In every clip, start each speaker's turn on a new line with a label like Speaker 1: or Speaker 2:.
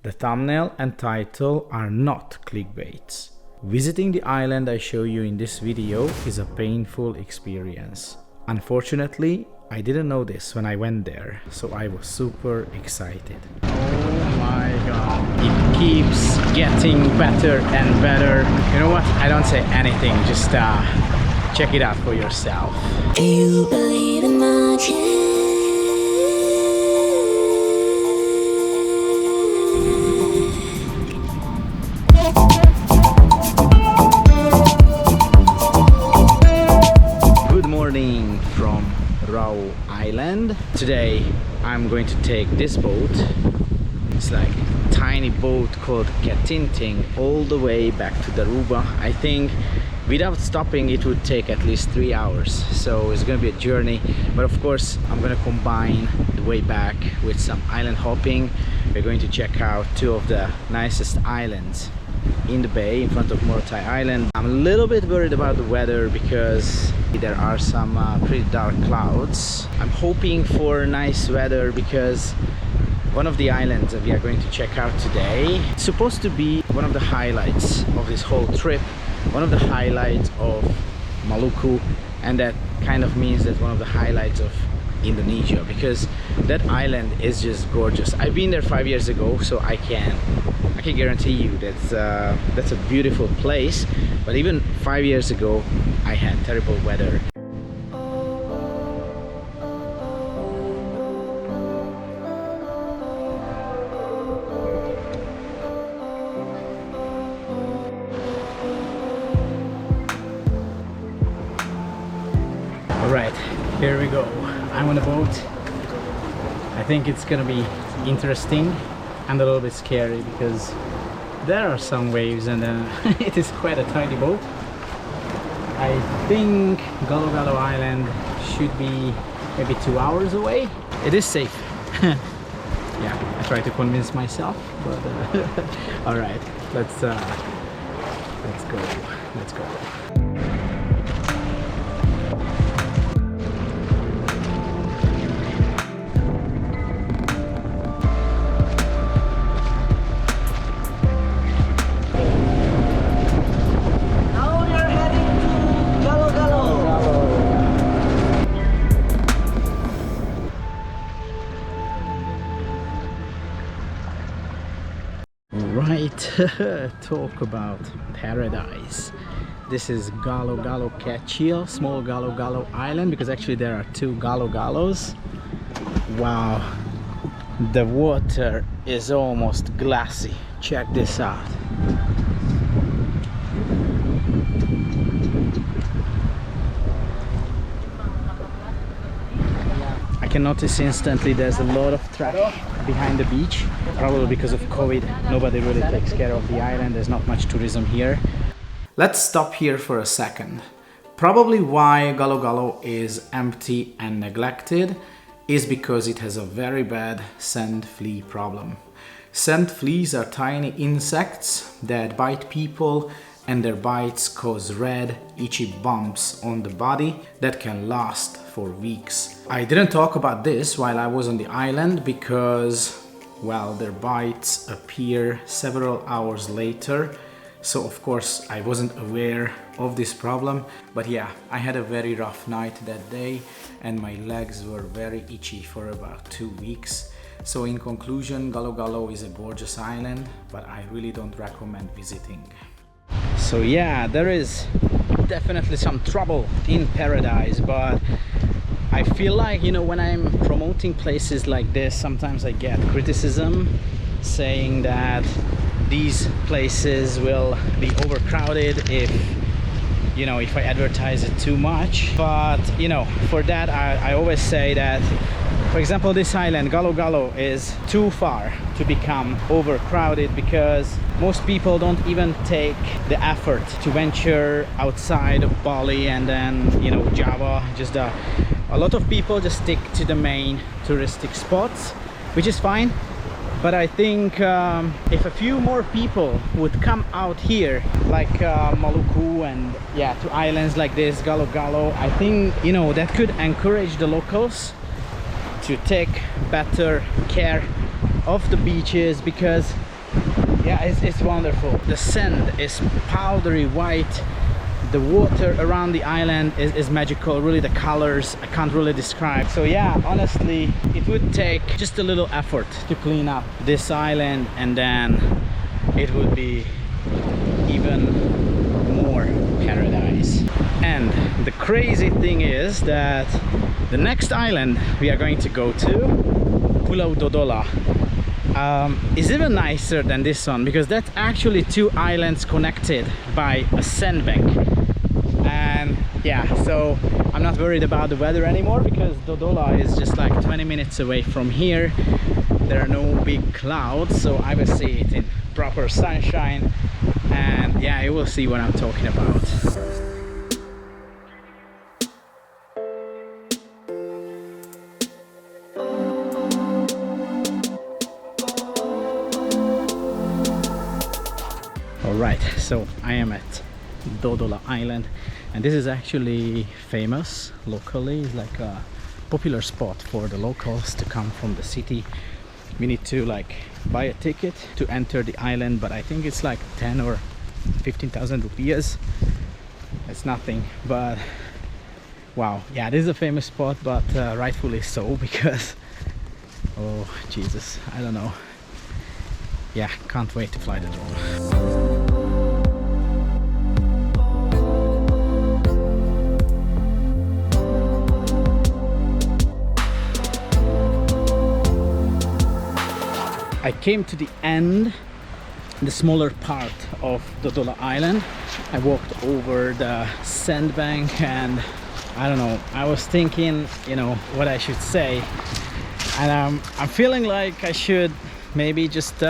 Speaker 1: The thumbnail and title are not clickbaits. Visiting the island I show you in this video is a painful experience. Unfortunately, I didn't know this when I went there, so I was super excited. Oh my god, it keeps getting better and better. You know what? I don't say anything, just check it out for yourself.
Speaker 2: Do you believe in magic?
Speaker 1: Good morning from Galo Island. Today I'm going to take this boat. It's like a tiny boat called Ketinting all the way back to Dodola. I think without stopping it would take at least 3 hours, so it's gonna be a journey. But of course I'm gonna combine the way back with some island hopping. We're going to check out two of the nicest islands in the bay in front of Morotai Island. I'm a little bit worried about the weather because there are some pretty dark clouds. I'm hoping for nice weather because one of the islands that we are going to check out today is supposed to be one of the highlights of this whole trip, one of the highlights of Maluku, and that kind of means that one of the highlights of Indonesia, because that island is just gorgeous. I've been there 5 years ago, so I can guarantee you that's a beautiful place. But even 5 years ago I had terrible weather. Alright, here we go. I'm on a boat. I think it's gonna be interesting and a little bit scary because there are some waves and it is quite a tiny boat. I think Galo Galo Island should be maybe 2 hours away. It is safe. Yeah, I try to convince myself, but alright, let's go. Let's go. Right, talk about paradise. This is Galo Galo Kecil, small Galo Galo Island, because actually there are two Galo Galos. Wow, the water is almost glassy. Check this out. I can notice instantly there's a lot of traffic behind the beach, probably because of COVID. Nobody really takes care of the island. There's not much tourism here. Let's stop here for a second. Probably why Galo Galo is empty and neglected is because it has a very bad sand flea problem. Sand fleas are tiny insects that bite people, and their bites cause red, itchy bumps on the body that can last for weeks. I didn't talk about this while I was on the island because, well, their bites appear several hours later. So of course I wasn't aware of this problem. But yeah, I had a very rough night that day and my legs were very itchy for about 2 weeks. So in conclusion, Galo Galo is a gorgeous island, but I really don't recommend visiting. So yeah, there is definitely some trouble in paradise, but I feel like, you know, when I'm promoting places like this, sometimes I get criticism saying that these places will be overcrowded if I advertise it too much. But you know, for that I always say that, for example, this island Galo Galo is too far to become overcrowded because most people don't even take the effort to venture outside of Bali and then, you know, Java. Just a lot of people just stick to the main touristic spots, which is fine. But I think if a few more people would come out here, like Maluku and yeah, to islands like this, Galo Galo, I think, you know, that could encourage the locals to take better care of the beaches, because Yeah, it's wonderful. The sand is powdery white. The water around the island is magical. Really, the colors I can't really describe. So yeah, honestly, it would take just a little effort to clean up this island, and then it would be even more paradise. And the crazy thing is that the next island we are going to go to, Pulau Dodola, is even nicer than this one, because that's actually two islands connected by a sandbank. And yeah, so I'm not worried about the weather anymore, because Dodola is just like 20 minutes away from here. There are no big clouds, so I will see it in proper sunshine, and yeah, you will see what I'm talking about. Alright, so I am at Dodola Island, and this is actually famous locally. It's like a popular spot for the locals to come from the city. We need to like buy a ticket to enter the island, but I think it's like 10 or 15,000 rupees. It's nothing, but wow, yeah, this is a famous spot, but rightfully so, because oh Jesus, I don't know. Yeah, can't wait to fly the drone. I came to the end, the smaller part of Dodola Island. I walked over the sandbank, and I don't know, I was thinking, you know, what I should say, and I'm feeling like I should maybe just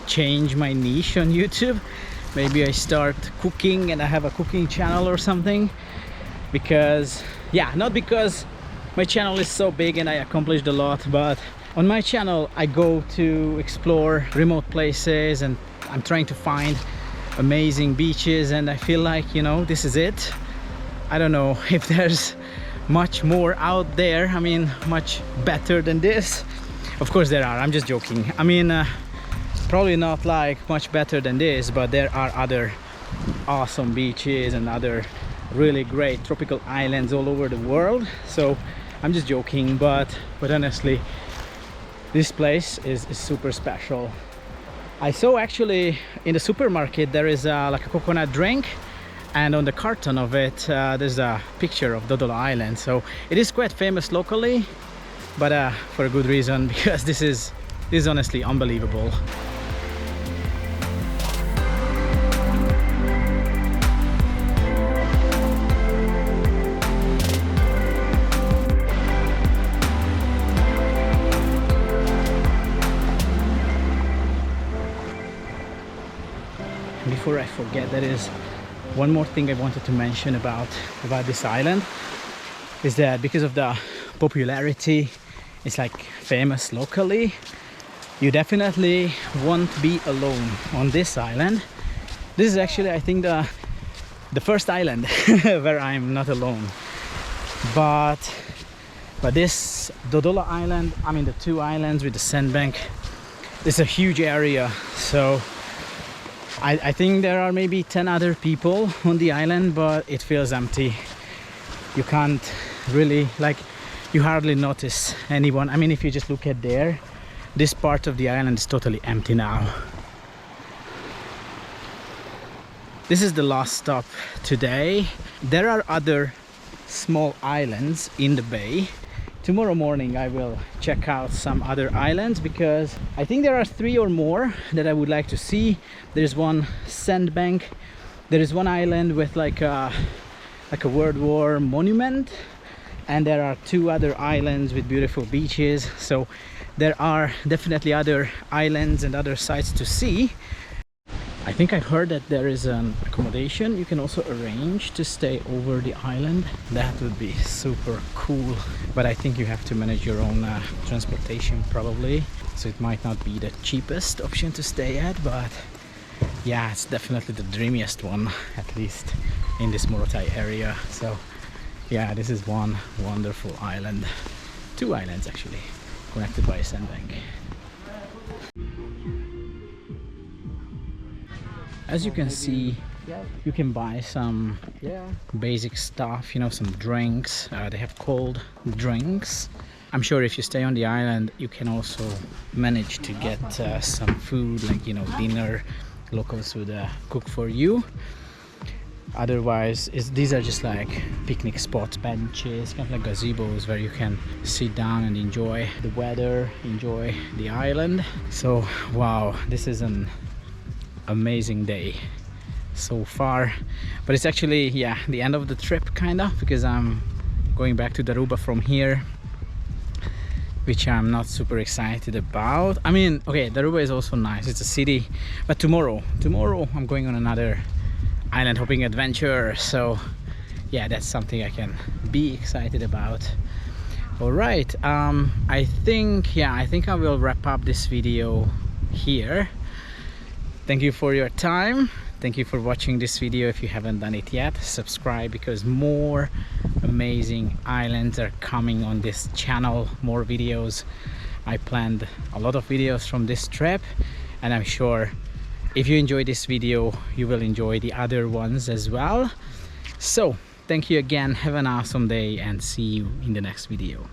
Speaker 1: change my niche on YouTube. Maybe I start cooking and I have a cooking channel or something, because yeah, not because my channel is so big and I accomplished a lot, but on my channel I go to explore remote places and I'm trying to find amazing beaches, and I feel like, you know, this is it. I don't know if there's much more out there, I mean much better than this. Of course there are, I'm just joking. I mean probably not like much better than this, but there are other awesome beaches and other really great tropical islands all over the world. So I'm just joking, but honestly, this place is super special. I saw actually in the supermarket there is like a coconut drink, and on the carton of it there's a picture of Dodola Island. So it is quite famous locally, but for a good reason, because this is honestly unbelievable. Before I forget, there is one more thing I wanted to mention about this island, is that because of the popularity, it's like famous locally, you definitely won't be alone on this island. This is actually, I think, the first island where I'm not alone. But this Dodola Island, I mean the two islands with the sandbank, it's a huge area. So I think there are maybe 10 other people on the island, but it feels empty. You can't really, like, you hardly notice anyone. I mean, if you just look at there, this part of the island is totally empty now. This is the last stop today. There are other small islands in the bay. Tomorrow morning I will check out some other islands, because I think there are 3 or more that I would like to see. There's one sandbank, there is one island with like a World War monument, and there are 2 other islands with beautiful beaches. So there are definitely other islands and other sites to see. I think I've heard that there is an accommodation you can also arrange to stay over the island. That would be super cool, but I think you have to manage your own transportation probably, so it might not be the cheapest option to stay at, but yeah, it's definitely the dreamiest one, at least in this Morotai area. So yeah, this is one wonderful island, 2 islands actually, connected by a sandbank. as you can see, you can buy some basic stuff, you know, some drinks. They have cold drinks. I'm sure if you stay on the island, you can also manage to get some food, like, you know, dinner. Locals would cook for you. Otherwise, these are just like picnic spots, benches, kind of like gazebos where you can sit down and enjoy the weather, enjoy the island. So wow, this is an amazing day so far, but it's actually, yeah, the end of the trip kind of, because I'm going back to Daruba from here, which I'm not super excited about. I mean, okay, Daruba is also nice, it's a city, but tomorrow I'm going on another island hopping adventure, so yeah, that's something I can be excited about. All right, I think I will wrap up this video here. Thank you for your time. Thank you for watching this video. If you haven't done it yet, subscribe, because more amazing islands are coming on this channel, more videos. I planned a lot of videos from this trip, and I'm sure if you enjoy this video, you will enjoy the other ones as well. So thank you again, have an awesome day, and see you in the next video.